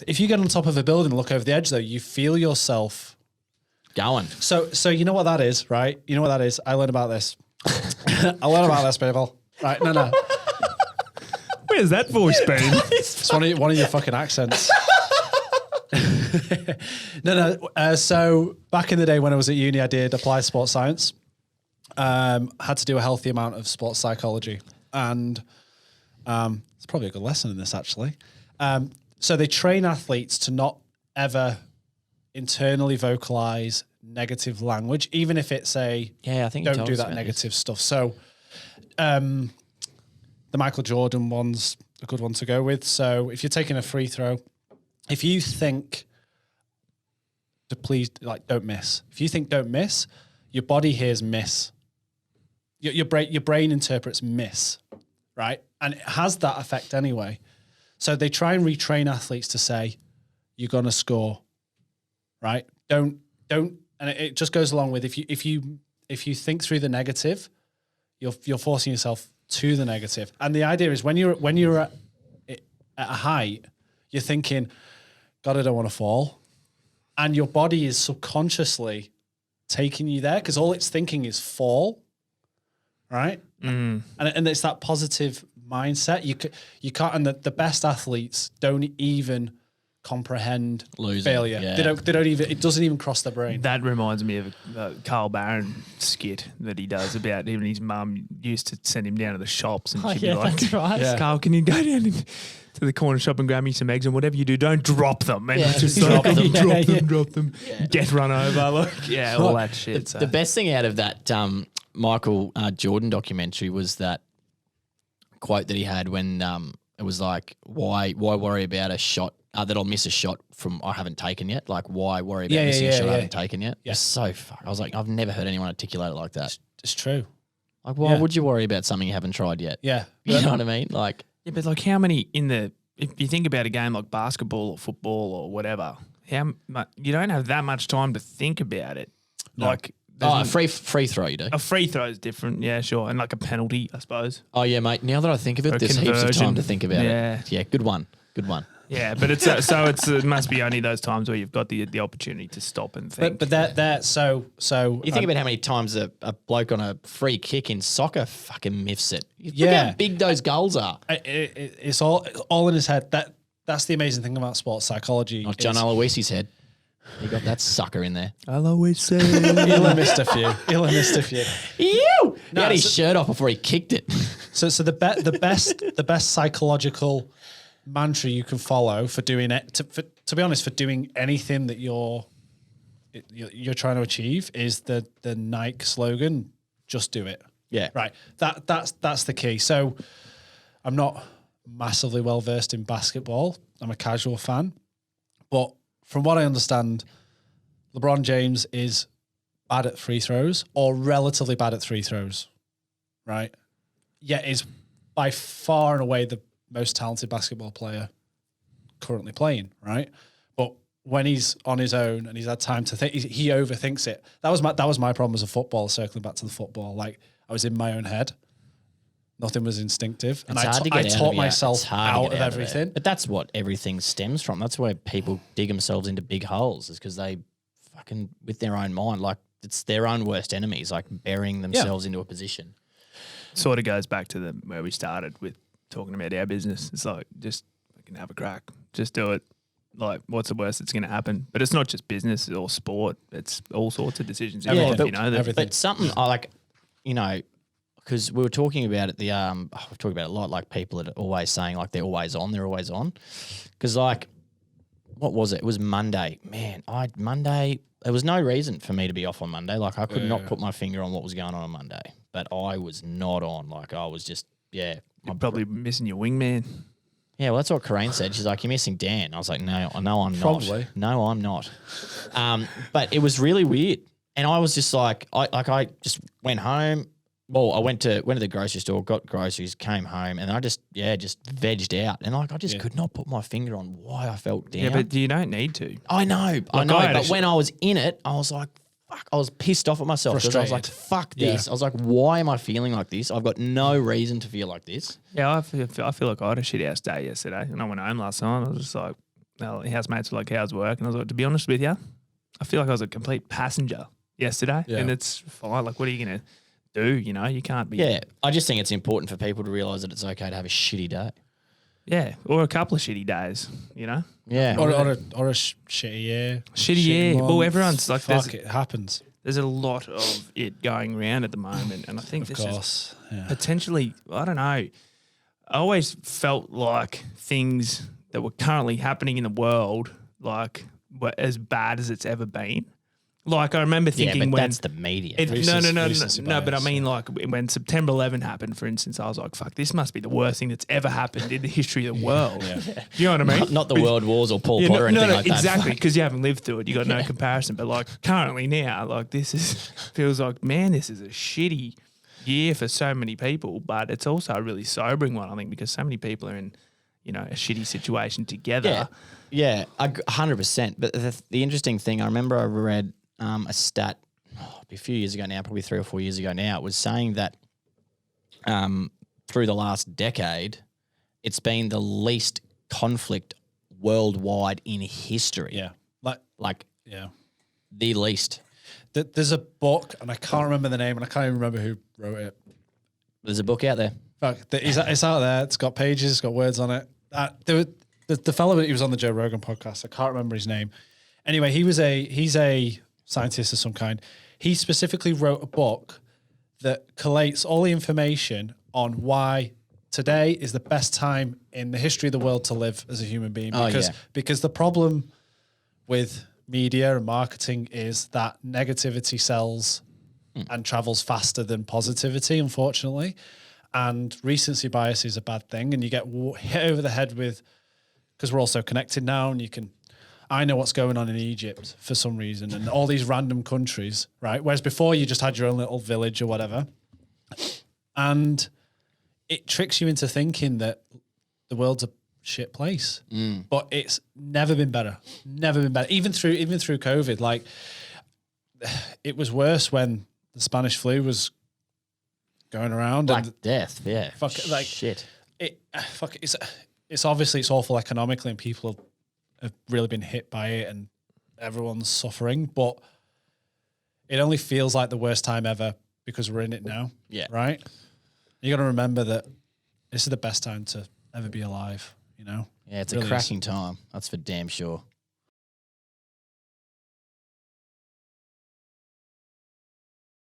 If you get on top of a building and look over the edge, though, you feel yourself going. So you know what that is, right? You know what that is? I learned about this. I learned about this, people. Right? No. Where's that voice been? It's one of your fucking accents. No. So back in the day when I was at uni, I did applied sports science. Had to do a healthy amount of sports psychology, and it's probably a good lesson in this actually. So they train athletes to not ever internally vocalize negative language, even if it's I think don't do that negative stuff. So the Michael Jordan one's a good one to go with. So if you're taking a free throw, if you think to please, like, don't miss. If you think don't miss, your body hears miss. Your brain interprets miss, right? And it has that effect anyway. So they try and retrain athletes to say, you're going to score, right? Don't, and it just goes along with if you think through the negative, you're forcing yourself to the negative. And the idea is when you're at a height, you're thinking, God, I don't want to fall. And your body is subconsciously taking you there because all it's thinking is fall, right? And it's that positive mindset. You can't, and the best athletes don't even comprehend losing failure. Yeah. They don't even, it doesn't even cross their brain. That reminds me of a Carl Barron skit that he does about even his mum used to send him down to the shops and she'd be like, that's right. Yeah. Carl, can you go down to the corner shop and grab me some eggs, and whatever you do, don't drop them. And just drop them. Get run over. Like, all that shit. The best thing out of that Michael Jordan documentary was that quote that he had when it was like, why worry about a shot that I'll miss a shot from I haven't taken yet? Like, why worry about missing a shot I haven't taken yet? Yeah. It's so fuck. I was like, I've never heard anyone articulate it like that. It's true. Like, why would you worry about something you haven't tried yet? Yeah. You know what I mean? Like, yeah, but like how many if you think about a game like basketball or football or whatever, you don't have that much time to think about it. No. Like, a free throw you do. A free throw is different, yeah, sure, and like a penalty, I suppose. Oh yeah, mate. Now that I think of it, Or there's heaps of conversion. time to think about it. Yeah, good one. Yeah, but it's it must be only those times where you've got the opportunity to stop and think. But that so You think about how many times a bloke on a free kick in soccer fucking miffs it. Look Yeah. how big those goals are. it's all in his head. That's the amazing thing about sports psychology. Not John Aloisi's head. He got that sucker in there. I'll always say He'll have missed a few. Ew! He had his shirt off before he kicked it. So the best psychological mantra you can follow for doing it, to be honest, for doing anything that you're trying to achieve is the Nike slogan, just do it. Yeah. Right. That's the key. So I'm not massively well versed in basketball. I'm a casual fan. But from what I understand, LeBron James is bad at free throws or relatively bad at free throws. Right? Yet is by far and away the most talented basketball player currently playing, right? But when he's on his own and he's had time to think, he overthinks it. That was my problem as a footballer, circling back to the football. Like, I was in my own head. Nothing was instinctive. And I taught myself out of everything. But that's what everything stems from. That's where people dig themselves into big holes, is because they fucking, with their own mind, like it's their own worst enemies, like burying themselves into a position. Sort of goes back to where we started with talking about our business. It's like, just fucking have a crack. Just do it. Like, what's the worst that's going to happen? But it's not just business or sport. It's all sorts of decisions. Everything. You know, that Everything. But something I like, you know, because we were talking about it, we've talked about it a lot, like people that are always saying like they're always on. Because like, what was it? It was Monday. Man, Monday, there was no reason for me to be off on Monday. Like I could not put my finger on what was going on Monday, but I was not on. Like I was just, you're probably missing your wingman. Yeah, well, that's what Corrine said. She's like, you're missing Dan. I was like, no, I'm not. Probably. No, I'm not. But it was really weird. And I was just like, I just went home. Well, I went to the grocery store, got groceries, came home, and I just vegged out. And like I just could not put my finger on why I felt down. Yeah, but you don't need to. I know. But when I was in it, I was like, fuck, I was pissed off at myself because I was like, fuck this. I was like, why am I feeling like this? I've got no reason to feel like this. Yeah, I feel like I had a shit house day yesterday, and I went home last night. I was just like, housemates were like, how's work? And I was like, to be honest with you, I feel like I was a complete passenger yesterday. Yeah. And it's fine. Like, what are you going to do? You know, you can't be. Yeah, I just think it's important for people to realise that it's okay to have a shitty day. Yeah. Or a couple of shitty days, you know? Yeah. Or a shitty year. Shitty year. month. Well, everyone's like, fuck, it happens. there's a lot of it going around at the moment. And I think Of this is course. Yeah. potentially, I don't know. I always felt like things that were currently happening in the world, like, were as bad as it's ever been. Like, I remember Yeah, thinking but when that's the media. no, but I bias, mean, like, when September 11 happened, for instance, I was like, fuck, this must be the worst thing that's ever happened in the history of the world. Yeah. Do you know what I mean? Not the world wars or Pol Pot or anything like that. exactly, because you haven't lived through it. You got no comparison. But like currently now, like this feels like, man, this is a shitty year for so many people. But it's also a really sobering one, I think, because so many people are in, you know, a shitty situation together. Yeah, 100%. But the interesting thing, I remember I read a stat a few years ago now, probably 3 or 4 years ago now, it was saying that through the last decade, it's been the least conflict worldwide in history. Yeah. Like Yeah. the least. There's a book, and I can't remember the name, and I can't even remember who wrote it. There's a book out there. Fuck, it's out there. It's got pages. It's got words on it. The fellow that he was on the Joe Rogan podcast, I can't remember his name. Anyway, he's a scientist of some kind. He specifically wrote a book that collates all the information on why today is the best time in the history of the world to live as a human being. Because the problem with media and marketing is that negativity sells and travels faster than positivity, unfortunately. And recency bias is a bad thing. And you get hit over the head with, because we're all so connected now, and I know what's going on in Egypt for some reason and all these random countries, right? Whereas before you just had your own little village or whatever. And it tricks you into thinking that the world's a shit place. But it's never been better. Never been better. Even through COVID, like, it was worse when the Spanish flu was going around. Black and death, yeah. Shit. It's obviously it's awful economically and people have really been hit by it and everyone's suffering, but it only feels like the worst time ever because we're in it now. Yeah. Right? You got to remember that this is the best time to ever be alive, you know? Yeah, it's Really a cracking time. That's for damn sure.